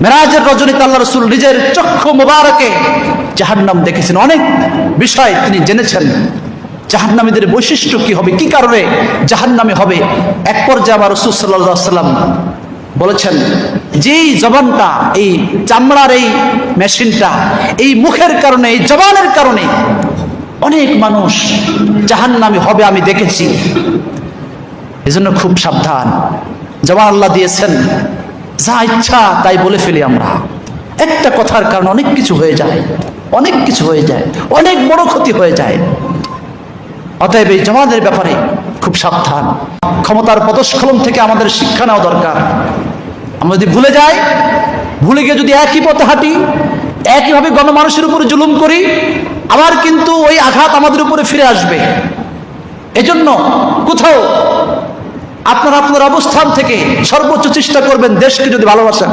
মেরাজের রজনীতে আল্লাহ রাসূল নিজের চক্ষু মুবারকে জাহান্নাম দেখেছেন, অনেক বিষয় তিনি জেনেছেন। জাহান্নামীদের বৈশিষ্ট্য কি হবে, কি কারণে জাহান্নামী হবে। এক পর্যায়ে আমার রাসূল সাল্লাল্লাহু আলাইহি ওয়াসাল্লাম বলেছেন, যেই জবানটা, এই চামড়ার এই মেশিনটা, এই মুখের কারণে, এই জবানের কারণে অনেক মানুষ জাহান্নামী হবে আমি দেখেছি। এজন্য খুব সাবধান। জবান আল্লাহ দিয়েছেন, যা ইচ্ছা তাই বলে ফেলি আমরা। একটা কথার কারণে অনেক কিছু হয়ে যায়, অনেক কিছু হয়ে যায়, অনেক বড় ক্ষতি হয়ে যায়। অতএব এই জবানের ব্যাপারে খুব সাবধান। ক্ষমতার পদস্খলন থেকে আমাদের শিক্ষা নেওয়া দরকার। আমরা যদি ভুলে যাই, ভুলে গিয়ে যদি একই পথে হাঁটি, একইভাবে গণমানুষের উপরে জুলুম করি, আবার কিন্তু ওই আঘাত আমাদের উপরে ফিরে আসবে। এজন্য কোথাও আপনার অবস্থান থেকে সর্বোচ্চ চেষ্টা করবেন দেশকে যদি ভালোবাসেন,